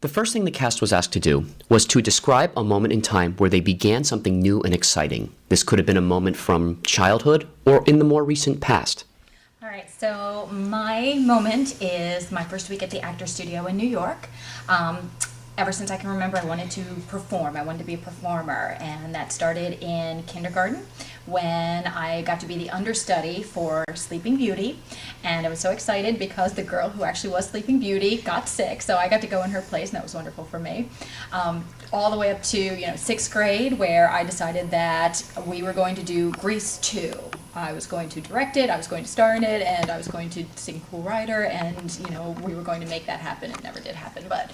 The first thing the cast was asked to do was to describe a moment in time where they began something new and exciting. This could have been a moment from childhood or in the more recent past. All right, so my moment is my first week at the Actor Studio in New York. Ever since I can remember, I wanted to perform. I wanted to be a performer, and that started in kindergarten when I got to be the understudy for Sleeping Beauty, and I was so excited because the girl who actually was Sleeping Beauty got sick, so I got to go in her place, and that was wonderful for me. All the way up to sixth grade, where I decided that we were going to do Grease 2. I was going to direct it, I was going to star in it, and I was going to sing Cool Rider, and we were going to make that happen. It never did happen, but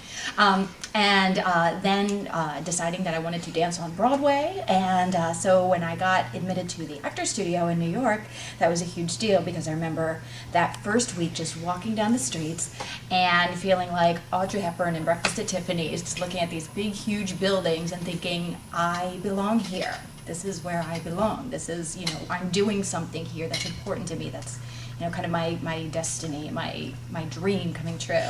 then deciding that I wanted to dance on Broadway, and so when I got admitted to the Actor Studio in New York, that was a huge deal because I remember that first week just walking down the streets and feeling like Audrey Hepburn in Breakfast at Tiffany's, just looking at these big, huge buildings and thinking, I belong here. This is where I belong. This is, I'm doing something here that's important to me. That's, kind of my destiny, my dream coming true.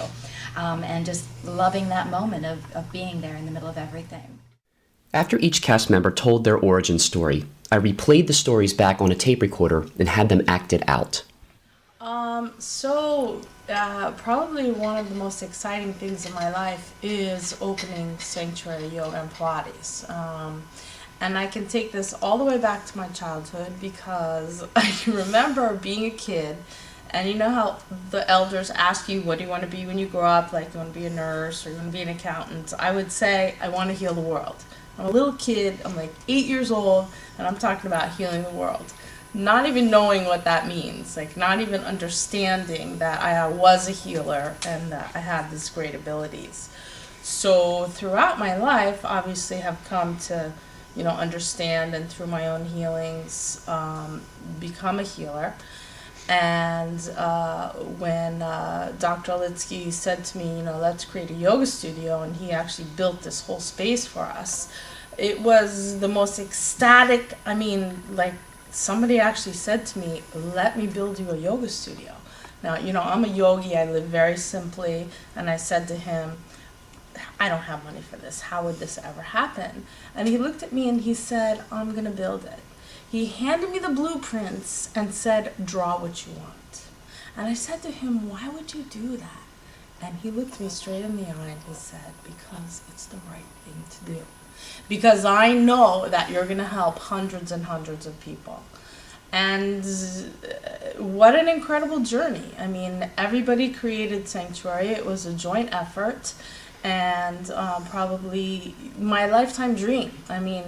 And just loving that moment of being there in the middle of everything. After each cast member told their origin story, I replayed the stories back on a tape recorder and had them act it out. Probably one of the most exciting things in my life is opening Sanctuary Yoga and Pilates. And I can take this all the way back to my childhood because I can remember being a kid, and you know how the elders ask you, what do you want to be when you grow up? Like, you want to be a nurse or you want to be an accountant? I would say, I want to heal the world. I'm a little kid, I'm like 8 years old, and I'm talking about healing the world. Not even knowing what that means, like not even understanding that I was a healer and that I had these great abilities. So throughout my life, obviously have come to understand, and through my own healings, become a healer. And when Dr. Ilyse said to me, let's create a yoga studio, and he actually built this whole space for us, it was the most ecstatic. Somebody actually said to me, let me build you a yoga studio. Now, I'm a yogi, I live very simply, and I said to him, I don't have money for this. How would this ever happen? And he looked at me and he said, I'm going to build it. He handed me the blueprints and said, draw what you want. And I said to him, why would you do that? And he looked me straight in the eye and he said, because it's the right thing to do. Because I know that you're going to help hundreds and hundreds of people. And what an incredible journey. Everybody created Sanctuary. It was a joint effort. And probably my lifetime dream.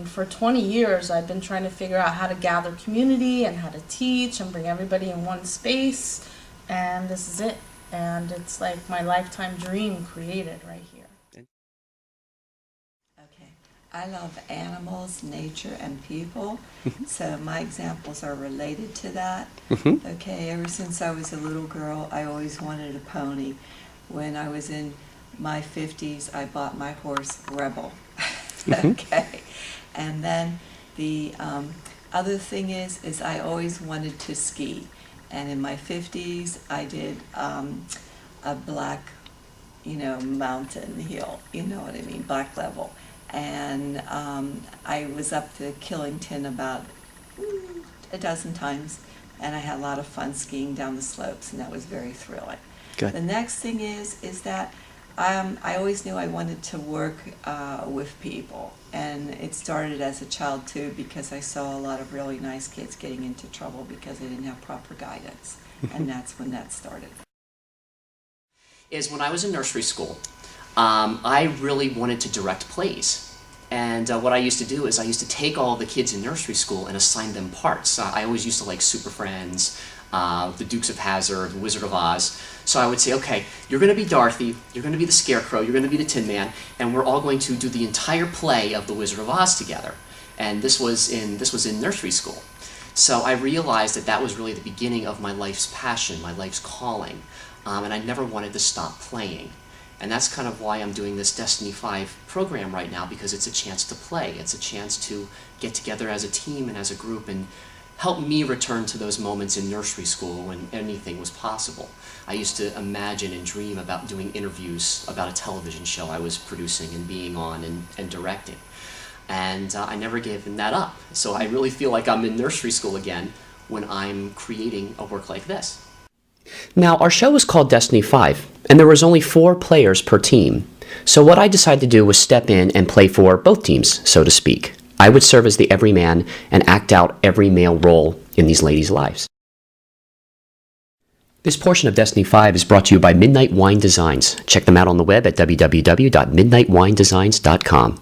For 20 years, I've been trying to figure out how to gather community and how to teach and bring everybody in one space. And this is it. And it's like my lifetime dream created right here. Okay. I love animals, nature, and people. So my examples are related to that. Okay. Ever since I was a little girl, I always wanted a pony. When I was in my 50s, I bought my horse Rebel. Okay. And then the other thing is I always wanted to ski. And in my 50s, I did a black, mountain hill, what I mean, black level. And I was up to Killington about a dozen times, and I had a lot of fun skiing down the slopes, and that was very thrilling. Good. The next thing is that I always knew I wanted to work with people, and it started as a child too because I saw a lot of really nice kids getting into trouble because they didn't have proper guidance, and that's when that started. Is when I was in nursery school, I really wanted to direct plays. And what I used to do is I used to take all the kids in nursery school and assign them parts. I always used to like Super Friends, the Dukes of Hazzard, the Wizard of Oz. So I would say, okay, you're going to be Dorothy, you're going to be the Scarecrow, you're going to be the Tin Man, and we're all going to do the entire play of the Wizard of Oz together. And this was in nursery school. So I realized that was really the beginning of my life's passion, my life's calling, and I never wanted to stop playing. And that's kind of why I'm doing this Destiny 5 program right now, because it's a chance to play. It's a chance to get together as a team and as a group and helped me return to those moments in nursery school when anything was possible. I used to imagine and dream about doing interviews about a television show I was producing and being on and directing. And I never gave that up. So I really feel like I'm in nursery school again when I'm creating a work like this. Now, our show was called Destiny 5, and there was only 4 players per team. So what I decided to do was step in and play for both teams, so to speak. I would serve as the everyman and act out every male role in these ladies' lives. This portion of Destiny 5 is brought to you by Midnight Wine Designs. Check them out on the web at www.midnightwinedesigns.com.